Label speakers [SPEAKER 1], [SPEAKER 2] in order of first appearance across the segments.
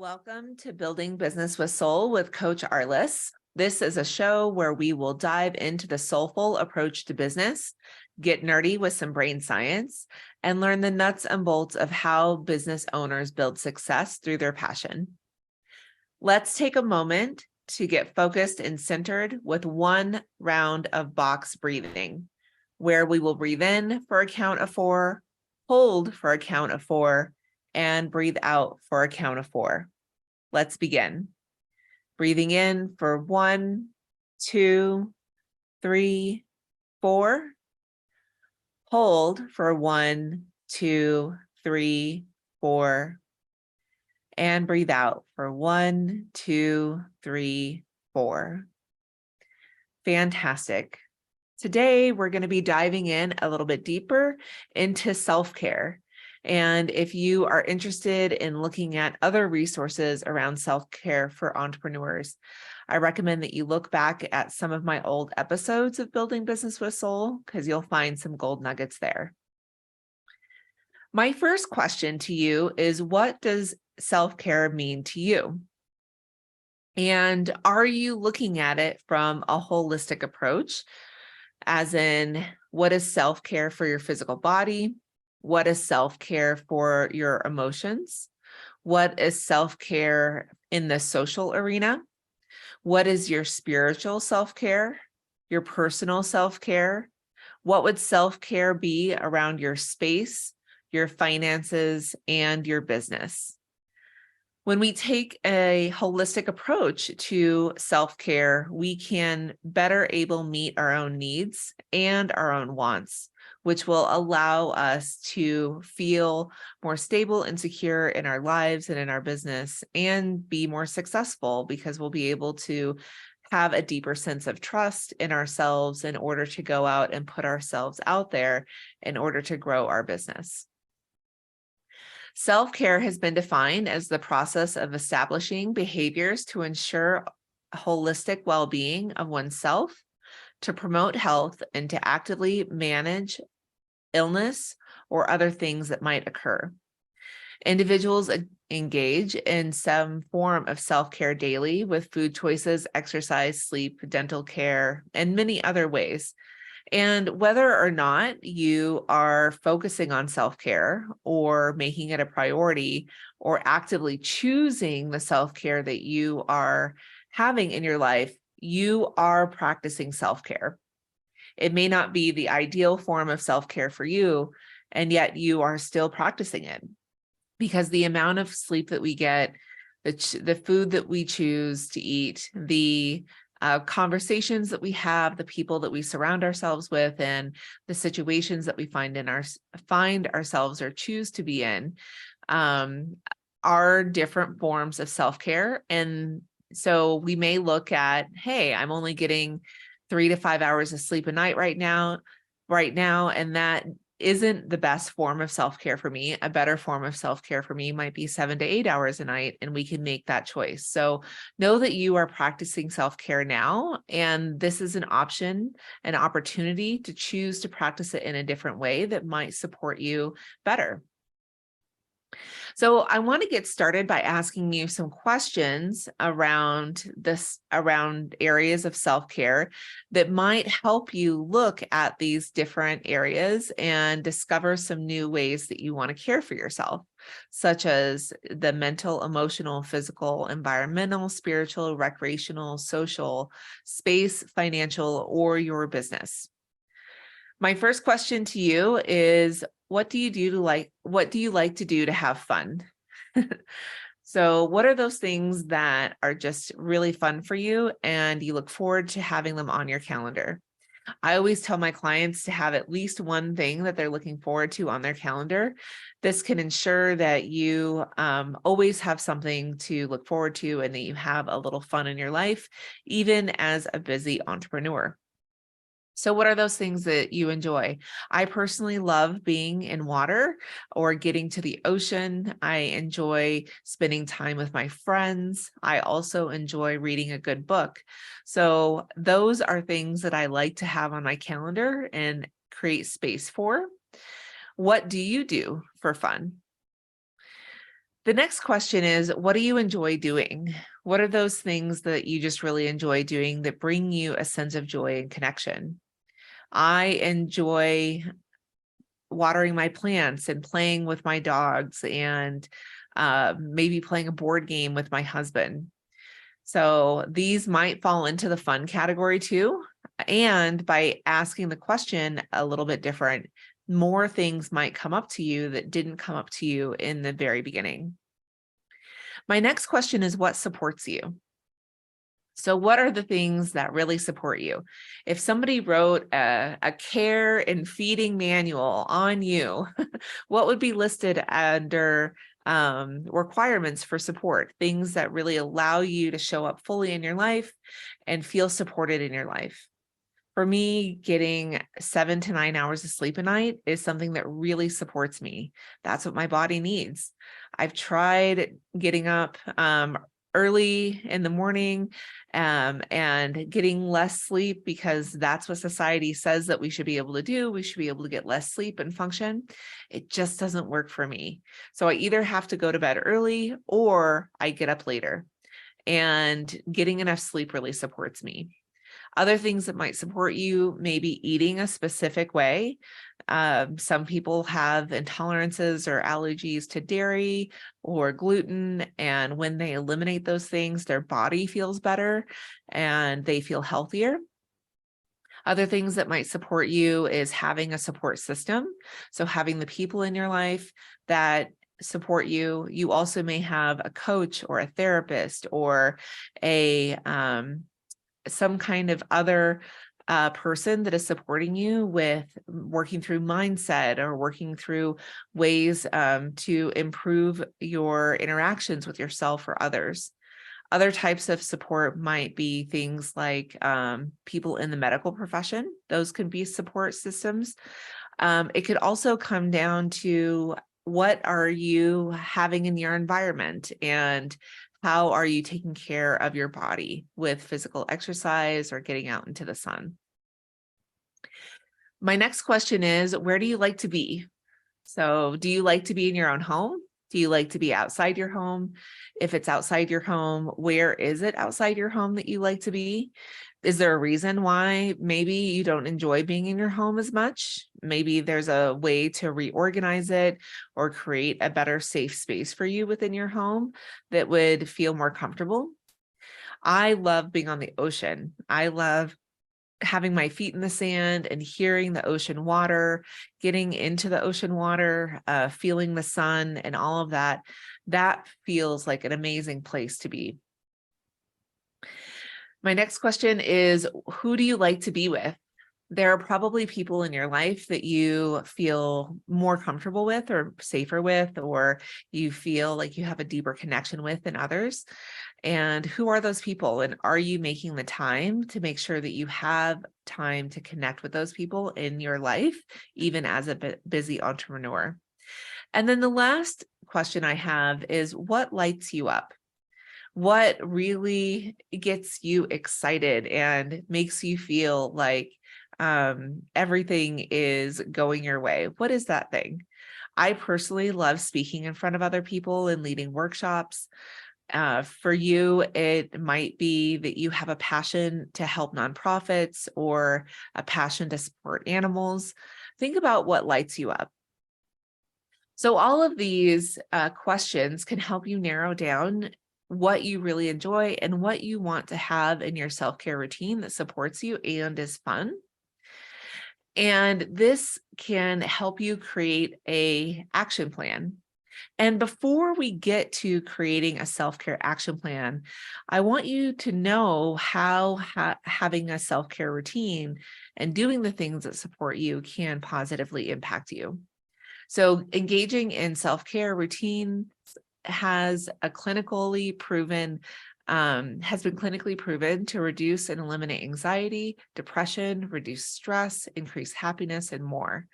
[SPEAKER 1] Welcome to Building Business with Soul with Coach Arliss. This is a show where we will dive into the soulful approach to business, get nerdy with some brain science, and learn the nuts and bolts of how business owners build success through their passion. Let's take a moment to get focused and centered with one round of box breathing, where we will breathe in for a count of 4, hold for a count of 4, and breathe out for a count of 4. Let's begin. Breathing in for 1, 2, 3, 4. Hold for 1, 2, 3, 4. And breathe out for 1, 2, 3, 4. Fantastic. Today, we're going to be diving in a little bit deeper into self-care. And if you are interested in looking at other resources around self-care for entrepreneurs, I recommend that you look back at some of my old episodes of Building Business with Soul, because you'll find some gold nuggets there. My first question to you is, what does self-care mean to you? And are you looking at it from a holistic approach? As in, what is self-care for your physical body? What is self-care for your emotions? What is self-care in the social arena? What is your spiritual self-care, your personal self-care? What would self-care be around your space, your finances, and your business? When we take a holistic approach to self-care, we can better able meet our own needs and our own wants, which will allow us to feel more stable and secure in our lives and in our business, and be more successful because we'll be able to have a deeper sense of trust in ourselves in order to go out and put ourselves out there in order to grow our business. Self-care has been defined as the process of establishing behaviors to ensure holistic well-being of oneself, to promote health, and to actively manage illness or other things that might occur. Individuals engage in some form of self-care daily with food choices, exercise, sleep, dental care, and many other ways. And whether or not you are focusing on self-care or making it a priority or actively choosing the self-care that you are having in your life, you are practicing self-care. It may not be the ideal form of self-care for you, and yet you are still practicing it, because the amount of sleep that we get, the food that we choose to eat, the conversations that we have, the people that we surround ourselves with, and the situations that we find ourselves or choose to be in, are different forms of self-care. And so we may look at, hey, I'm only getting 3 to 5 hours of sleep a night right now, and that isn't the best form of self-care for me. A better form of self-care for me might be 7 to 8 hours a night, and we can make that choice. So know that you are practicing self-care now, and this is an option, an opportunity to choose to practice it in a different way that might support you better. So I want to get started by asking you some questions around areas of self-care that might help you look at these different areas and discover some new ways that you want to care for yourself, such as the mental, emotional, physical, environmental, spiritual, recreational, social, space, financial, or your business. My first question to you is, what do you like to do to have fun? So what are those things that are just really fun for you and you look forward to having them on your calendar? I always tell my clients to have at least one thing that they're looking forward to on their calendar. This can ensure that you always have something to look forward to and that you have a little fun in your life, even as a busy entrepreneur. So what are those things that you enjoy? I personally love being in water or getting to the ocean. I enjoy spending time with my friends. I also enjoy reading a good book. So those are things that I like to have on my calendar and create space for. What do you do for fun? The next question is, what do you enjoy doing? What are those things that you just really enjoy doing that bring you a sense of joy and connection? I enjoy watering my plants and playing with my dogs and maybe playing a board game with my husband. So these might fall into the fun category too. And by asking the question a little bit different, more things might come up to you that didn't come up to you in the very beginning. My next question is, what supports you? So what are the things that really support you? If somebody wrote a care and feeding manual on you, what would be listed under requirements for support? Things that really allow you to show up fully in your life and feel supported in your life. For me, getting 7 to 9 hours of sleep a night is something that really supports me. That's what my body needs. I've tried getting up early in the morning and getting less sleep because that's what society says that we should be able to do. We should be able to get less sleep and function. It just doesn't work for me. So I either have to go to bed early or I get up later, and getting enough sleep really supports me. Other things that might support you, maybe eating a specific way. Some people have intolerances or allergies to dairy or gluten, and when they eliminate those things, their body feels better and they feel healthier. Other things that might support you is having a support system. So having the people in your life that support you. You also may have a coach or a therapist or a some kind of other person that is supporting you with working through mindset or working through ways to improve your interactions with yourself or others. Other types of support might be things like people in the medical profession. Those could be support systems. It could also come down to, what are you having in your environment, and how are you taking care of your body with physical exercise or getting out into the sun? My next question is, where do you like to be? So do you like to be in your own home? Do you like to be outside your home? If it's outside your home, where is it outside your home that you like to be? Is there a reason why maybe you don't enjoy being in your home as much? Maybe there's a way to reorganize it or create a better safe space for you within your home that would feel more comfortable. I love being on the ocean. I love having my feet in the sand and hearing the ocean water, getting into the ocean water, feeling the sun and all of that. That feels like an amazing place to be. My next question is, who do you like to be with? There are probably people in your life that you feel more comfortable with or safer with, or you feel like you have a deeper connection with than others. And who are those people? And are you making the time to make sure that you have time to connect with those people in your life, even as a busy entrepreneur? And then the last question I have is, what lights you up? What really gets you excited and makes you feel like everything is going your way? What is that thing? I personally love speaking in front of other people and leading workshops. For you, it might be that you have a passion to help nonprofits or a passion to support animals. Think about what lights you up. So all of these questions can help you narrow down what you really enjoy and what you want to have in your self-care routine that supports you and is fun. And this can help you create an action plan. And before we get to creating a self-care action plan, I want you to know how having a self-care routine and doing the things that support you can positively impact you. So engaging in self-care routines has been clinically proven to reduce and eliminate anxiety, depression, reduce stress, increase happiness, and more.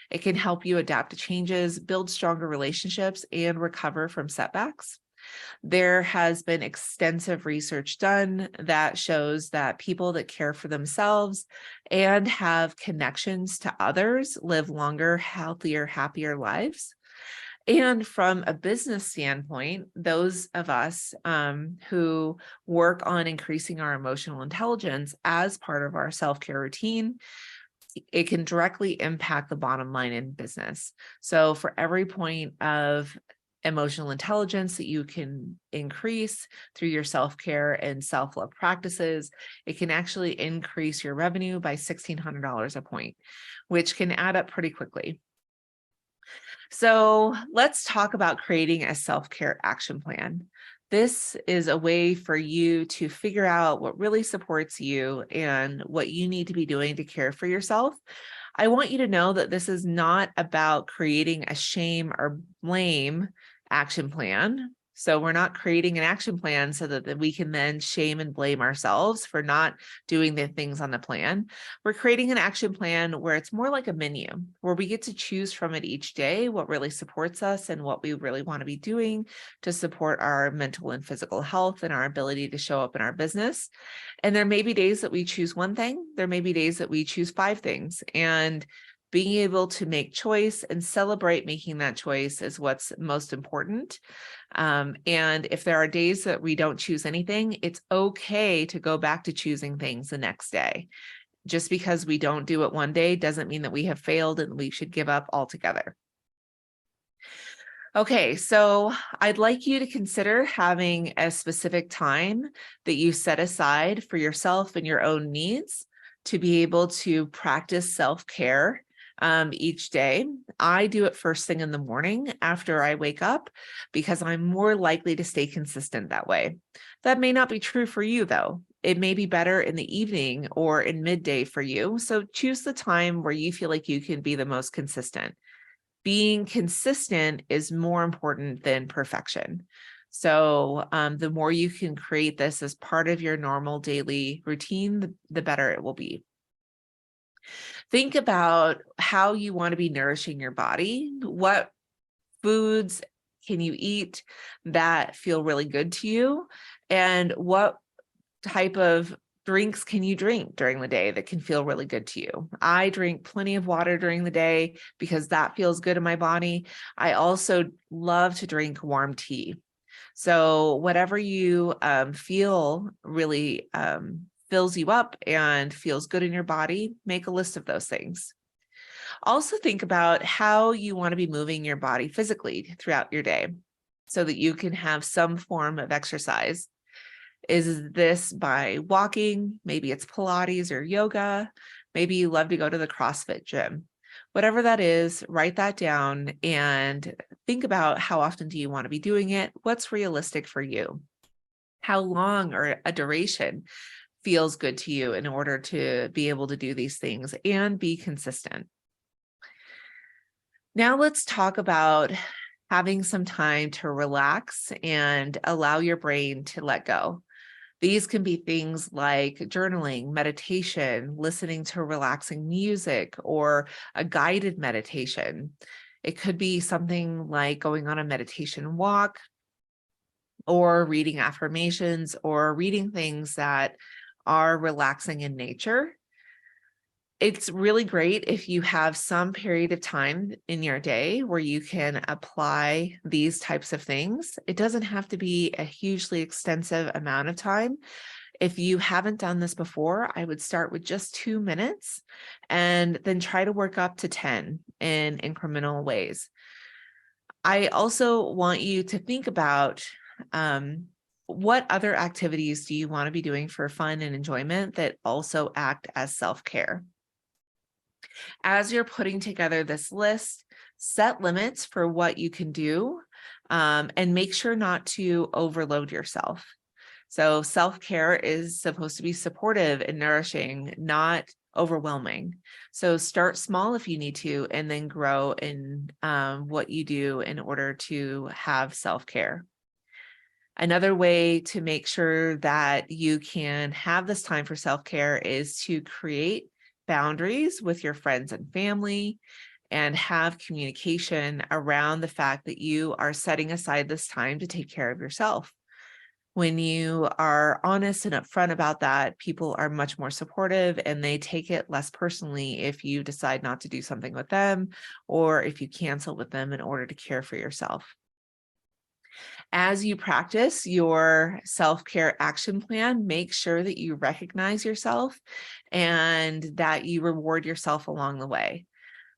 [SPEAKER 1] It can help you adapt to changes, build stronger relationships, and recover from setbacks. There has been extensive research done that shows that people that care for themselves and have connections to others live longer, healthier, happier lives. And from a business standpoint, those of us who work on increasing our emotional intelligence as part of our self-care routine, it can directly impact the bottom line in business. So for every point of emotional intelligence that you can increase through your self-care and self-love practices, it can actually increase your revenue by $1,600 a point, which can add up pretty quickly. So let's talk about creating a self-care action plan. This is a way for you to figure out what really supports you and what you need to be doing to care for yourself. I want you to know that this is not about creating a shame or blame action plan. So we're not creating an action plan so that we can then shame and blame ourselves for not doing the things on the plan. We're creating an action plan where it's more like a menu, where we get to choose from it each day what really supports us and what we really want to be doing to support our mental and physical health and our ability to show up in our business. And there may be days that we choose one thing. There may be days that we choose 5 things. And being able to make choice and celebrate making that choice is what's most important. And if there are days that we don't choose anything, it's okay to go back to choosing things the next day. Just because we don't do it one day doesn't mean that we have failed and we should give up altogether. Okay, so I'd like you to consider having a specific time that you set aside for yourself and your own needs to be able to practice self-care each day. I do it first thing in the morning after I wake up because I'm more likely to stay consistent that way. That may not be true for you though. It may be better in the evening or in midday for you. So choose the time where you feel like you can be the most consistent. Being consistent is more important than perfection. So the more you can create this as part of your normal daily routine, the better it will be. Think about how you want to be nourishing your body. What foods can you eat that feel really good to you? And what type of drinks can you drink during the day that can feel really good to you? I drink plenty of water during the day because that feels good in my body. I also love to drink warm tea. So whatever you feel really fills you up and feels good in your body, make a list of those things. Also think about how you want to be moving your body physically throughout your day so that you can have some form of exercise. Is this by walking? Maybe it's Pilates or yoga. Maybe you love to go to the CrossFit gym. Whatever that is, write that down and think about how often do you want to be doing it? What's realistic for you? How long or a duration feels good to you in order to be able to do these things and be consistent. Now let's talk about having some time to relax and allow your brain to let go. These can be things like journaling, meditation, listening to relaxing music, or a guided meditation. It could be something like going on a meditation walk, or reading affirmations, or reading things that are relaxing in nature. It's really great if you have some period of time in your day where you can apply these types of things. It doesn't have to be a hugely extensive amount of time. If you haven't done this before, I would start with just 2 minutes and then try to work up to 10 in incremental ways. I also want you to think about what other activities do you want to be doing for fun and enjoyment that also act as self-care? As you're putting together this list, set limits for what you can do and make sure not to overload yourself. So self-care is supposed to be supportive and nourishing, not overwhelming. So start small if you need to, and then grow in what you do in order to have self-care. Another way to make sure that you can have this time for self-care is to create boundaries with your friends and family and have communication around the fact that you are setting aside this time to take care of yourself. When you are honest and upfront about that, people are much more supportive and they take it less personally if you decide not to do something with them or if you cancel with them in order to care for yourself. As you practice your self-care action plan, make sure that you recognize yourself and that you reward yourself along the way.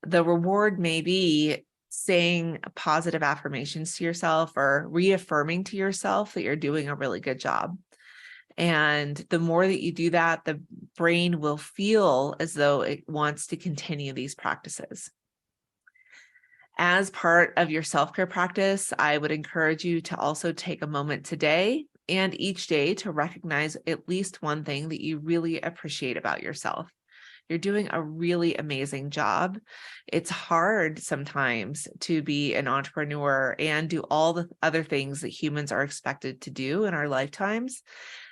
[SPEAKER 1] The reward may be saying positive affirmations to yourself or reaffirming to yourself that you're doing a really good job. And the more that you do that, the brain will feel as though it wants to continue these practices. As part of your self-care practice, I would encourage you to also take a moment today and each day to recognize at least one thing that you really appreciate about yourself. You're doing a really amazing job. It's hard sometimes to be an entrepreneur and do all the other things that humans are expected to do in our lifetimes.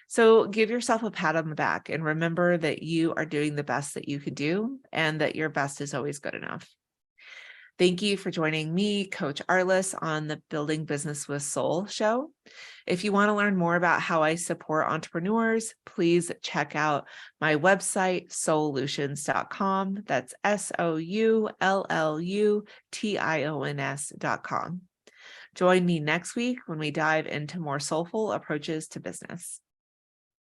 [SPEAKER 1] So give yourself a pat on the back and remember that you are doing the best that you could do and that your best is always good enough. Thank you for joining me, Coach Arliss, on the Building Business with Soul show. If you want to learn more about how I support entrepreneurs, please check out my website, soullutions.com. That's SOULLUTIONS.com. Join me next week when we dive into more soulful approaches to business.